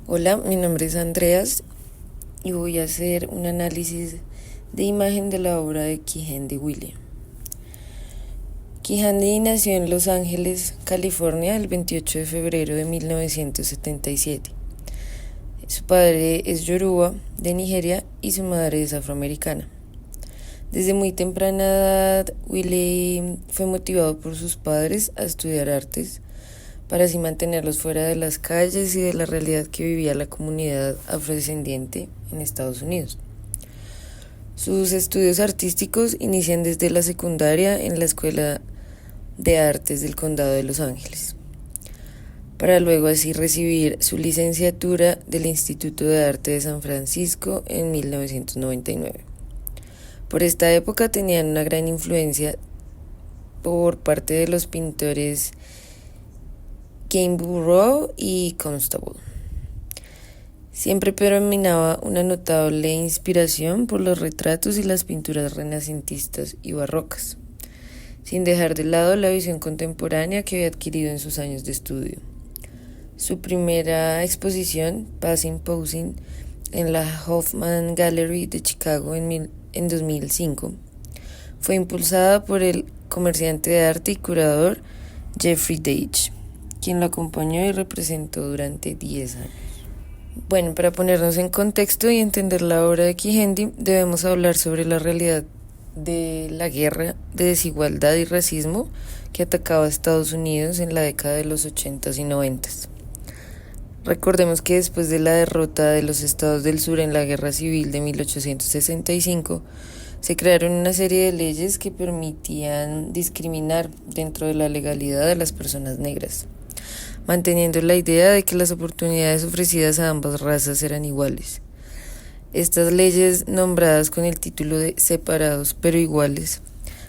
Hola, mi nombre es Andreas y voy a hacer un análisis de imagen de la obra de Kehinde Williams. Kehinde nació en Los Ángeles, California, el 28 de febrero de 1977. Su padre es yoruba, de Nigeria, y su madre es afroamericana. Desde muy temprana edad, Willie fue motivado por sus padres a estudiar artes, para así mantenerlos fuera de las calles y de la realidad que vivía la comunidad afrodescendiente en Estados Unidos. Sus estudios artísticos inician desde la secundaria en la Escuela de Artes del Condado de Los Ángeles, para luego así recibir su licenciatura del Instituto de Arte de San Francisco en 1999. Por esta época tenían una gran influencia por parte de los pintores Gainsborough y Constable. Siempre predominaba una notable inspiración por los retratos y las pinturas renacentistas y barrocas, sin dejar de lado la visión contemporánea que había adquirido en sus años de estudio. Su primera exposición, Passing Posing, en la Hoffman Gallery de Chicago en 2005, fue impulsada por el comerciante de arte y curador Jeffrey Deitch, quien lo acompañó y representó durante 10 años. Bueno, para ponernos en contexto y entender la obra de Kehinde, debemos hablar sobre la realidad de la guerra de desigualdad y racismo que atacaba a Estados Unidos en la década de los 80s y 90s. Recordemos que después de la derrota de los estados del sur en la Guerra Civil de 1865, se crearon una serie de leyes que permitían discriminar dentro de la legalidad a las personas negras, manteniendo la idea de que las oportunidades ofrecidas a ambas razas eran iguales. Estas leyes, nombradas con el título de Separados pero Iguales,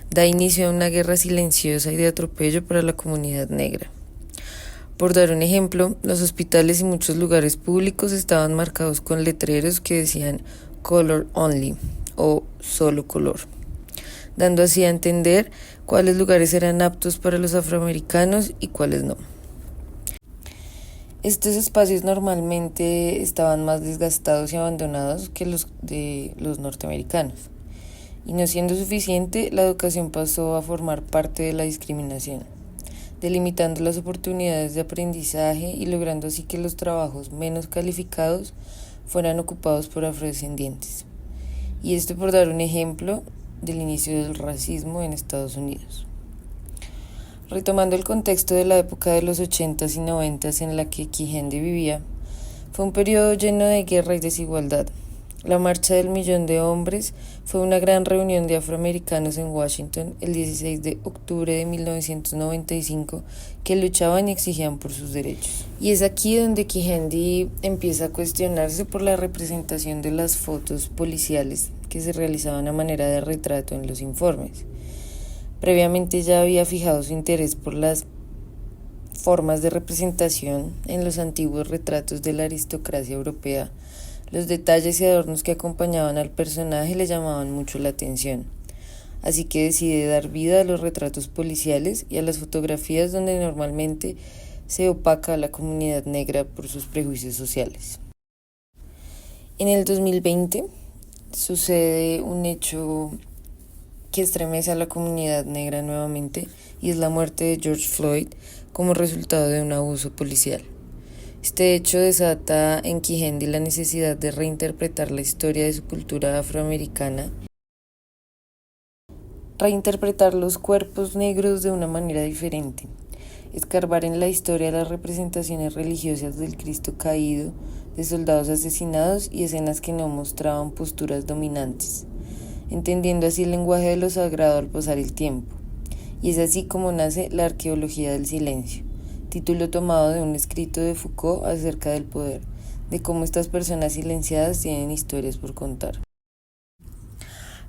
da inicio a una guerra silenciosa y de atropello para la comunidad negra. Por dar un ejemplo, los hospitales y muchos lugares públicos estaban marcados con letreros que decían Color Only o Solo Color, dando así a entender cuáles lugares eran aptos para los afroamericanos y cuáles no. Estos espacios normalmente estaban más desgastados y abandonados que los de los norteamericanos, y no siendo suficiente, la educación pasó a formar parte de la discriminación, delimitando las oportunidades de aprendizaje y logrando así que los trabajos menos calificados fueran ocupados por afrodescendientes. Y esto por dar un ejemplo del inicio del racismo en Estados Unidos. Retomando el contexto de la época de los 80s y 90s en la que Kehinde vivía, fue un periodo lleno de guerra y desigualdad. La Marcha del Millón de Hombres fue una gran reunión de afroamericanos en Washington el 16 de octubre de 1995 que luchaban y exigían por sus derechos. Y es aquí donde Kehinde empieza a cuestionarse por la representación de las fotos policiales que se realizaban a manera de retrato en los informes. Previamente ya había fijado su interés por las formas de representación en los antiguos retratos de la aristocracia europea. Los detalles y adornos que acompañaban al personaje le llamaban mucho la atención, así que decide dar vida a los retratos policiales y a las fotografías donde normalmente se opaca a la comunidad negra por sus prejuicios sociales. En el 2020 sucede un hecho que estremece a la comunidad negra nuevamente, y es la muerte de George Floyd como resultado de un abuso policial. Este hecho desata en Kehinde la necesidad de reinterpretar la historia de su cultura afroamericana, reinterpretar los cuerpos negros de una manera diferente, escarbar en la historia las representaciones religiosas del Cristo caído, de soldados asesinados y escenas que no mostraban posturas dominantes, entendiendo así el lenguaje de lo sagrado al pasar el tiempo. Y es así como nace la arqueología del silencio, título tomado de un escrito de Foucault acerca del poder, de cómo estas personas silenciadas tienen historias por contar.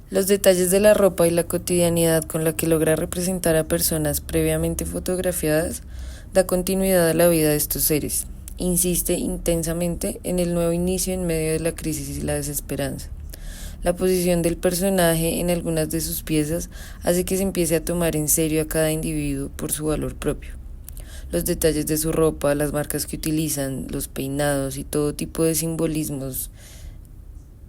Los detalles de la ropa y la cotidianidad con la que logra representar a personas previamente fotografiadas da continuidad a la vida de estos seres. Insiste intensamente en el nuevo inicio en medio de la crisis y la desesperanza. La posición del personaje en algunas de sus piezas hace que se empiece a tomar en serio a cada individuo por su valor propio. Los detalles de su ropa, las marcas que utilizan, los peinados y todo tipo de simbolismos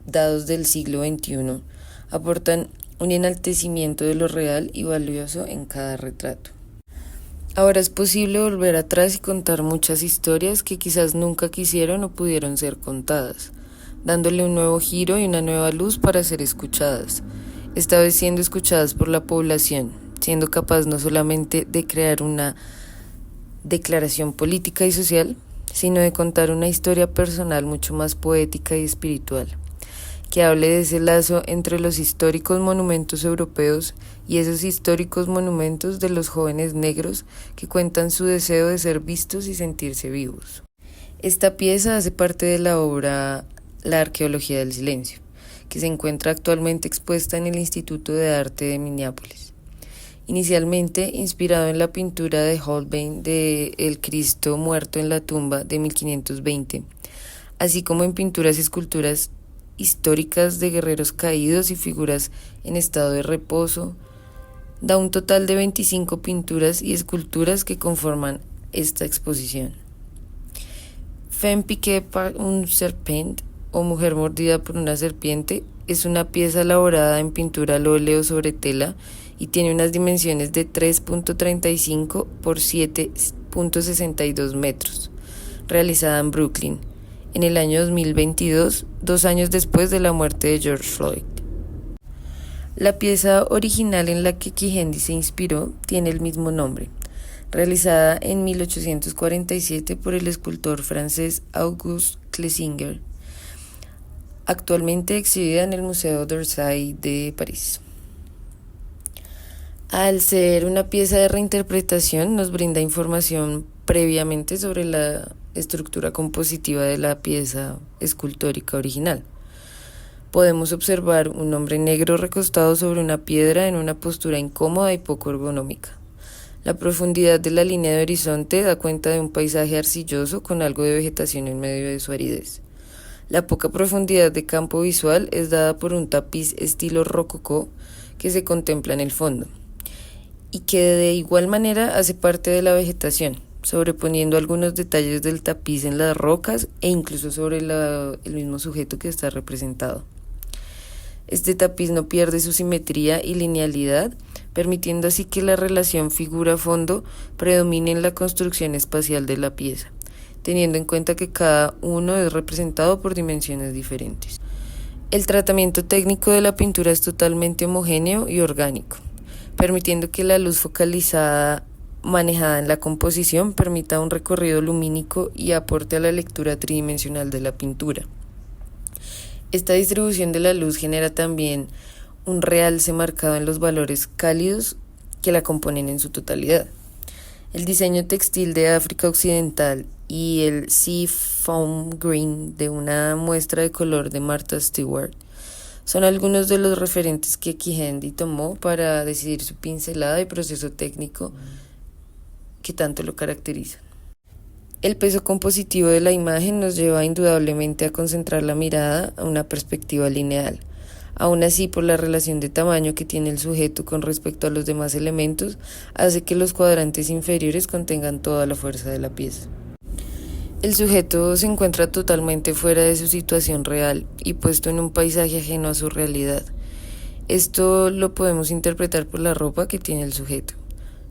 dados del siglo XXI aportan un enaltecimiento de lo real y valioso en cada retrato. Ahora es posible volver atrás y contar muchas historias que quizás nunca quisieron o pudieron ser contadas, dándole un nuevo giro y una nueva luz para ser escuchadas, esta vez siendo escuchadas por la población, siendo capaz no solamente de crear una declaración política y social, sino de contar una historia personal mucho más poética y espiritual, que hable de ese lazo entre los históricos monumentos europeos y esos históricos monumentos de los jóvenes negros que cuentan su deseo de ser vistos y sentirse vivos. Esta pieza hace parte de la obra La arqueología del silencio, que se encuentra actualmente expuesta en el Instituto de Arte de Minneapolis. Inicialmente inspirado en la pintura de Holbein de El Cristo muerto en la tumba de 1520, así como en pinturas y esculturas históricas de guerreros caídos y figuras en estado de reposo, da un total de 25 pinturas y esculturas que conforman esta exposición. Femme piquée par un serpent, o Mujer mordida por una serpiente, es una pieza elaborada en pintura al óleo sobre tela y tiene unas dimensiones de 3.35 por 7.62 metros, realizada en Brooklyn, en el año 2022, 2 años después de la muerte de George Floyd. La pieza original en la que Kigendi se inspiró tiene el mismo nombre, realizada en 1847 por el escultor francés Auguste Clésinger, actualmente exhibida en el Museo d'Orsay de París. Al ser una pieza de reinterpretación, nos brinda información previamente sobre la estructura compositiva de la pieza escultórica original. Podemos observar un hombre negro recostado sobre una piedra en una postura incómoda y poco ergonómica. La profundidad de la línea de horizonte da cuenta de un paisaje arcilloso con algo de vegetación en medio de su aridez. La poca profundidad de campo visual es dada por un tapiz estilo rococó que se contempla en el fondo y que de igual manera hace parte de la vegetación, sobreponiendo algunos detalles del tapiz en las rocas e incluso sobre el mismo sujeto que está representado. Este tapiz no pierde su simetría y linealidad, permitiendo así que la relación figura-fondo predomine en la construcción espacial de la pieza, teniendo en cuenta que cada uno es representado por dimensiones diferentes. El tratamiento técnico de la pintura es totalmente homogéneo y orgánico, permitiendo que la luz focalizada manejada en la composición permita un recorrido lumínico y aporte a la lectura tridimensional de la pintura. Esta distribución de la luz genera también un realce marcado en los valores cálidos que la componen en su totalidad. El diseño textil de África Occidental y el Sea Foam Green de una muestra de color de Martha Stewart son algunos de los referentes que Kigendi tomó para decidir su pincelada y proceso técnico que tanto lo caracteriza. El peso compositivo de la imagen nos lleva indudablemente a concentrar la mirada a una perspectiva lineal. Aún así, por la relación de tamaño que tiene el sujeto con respecto a los demás elementos, hace que los cuadrantes inferiores contengan toda la fuerza de la pieza. El sujeto se encuentra totalmente fuera de su situación real y puesto en un paisaje ajeno a su realidad. Esto lo podemos interpretar por la ropa que tiene el sujeto.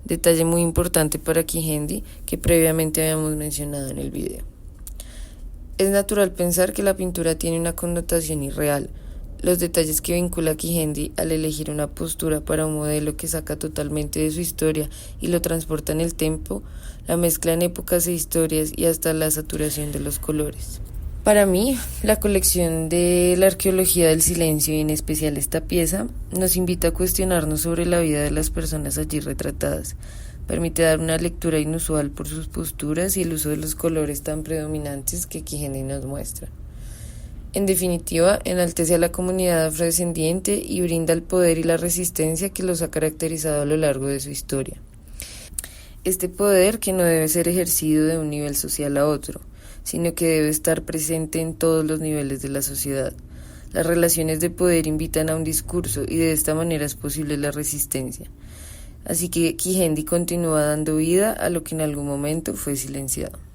Detalle muy importante para Kigendi que previamente habíamos mencionado en el video. Es natural pensar que la pintura tiene una connotación irreal. Los detalles que vincula Kigendi al elegir una postura para un modelo que saca totalmente de su historia y lo transporta en el tiempo, la mezcla en épocas e historias y hasta la saturación de los colores. Para mí, la colección de la arqueología del silencio y en especial esta pieza nos invita a cuestionarnos sobre la vida de las personas allí retratadas. Permite dar una lectura inusual por sus posturas y el uso de los colores tan predominantes que Kigendi nos muestra. En definitiva, enaltece a la comunidad afrodescendiente y brinda el poder y la resistencia que los ha caracterizado a lo largo de su historia. Este poder que no debe ser ejercido de un nivel social a otro, sino que debe estar presente en todos los niveles de la sociedad. Las relaciones de poder invitan a un discurso y de esta manera es posible la resistencia. Así que Kijendi continúa dando vida a lo que en algún momento fue silenciado.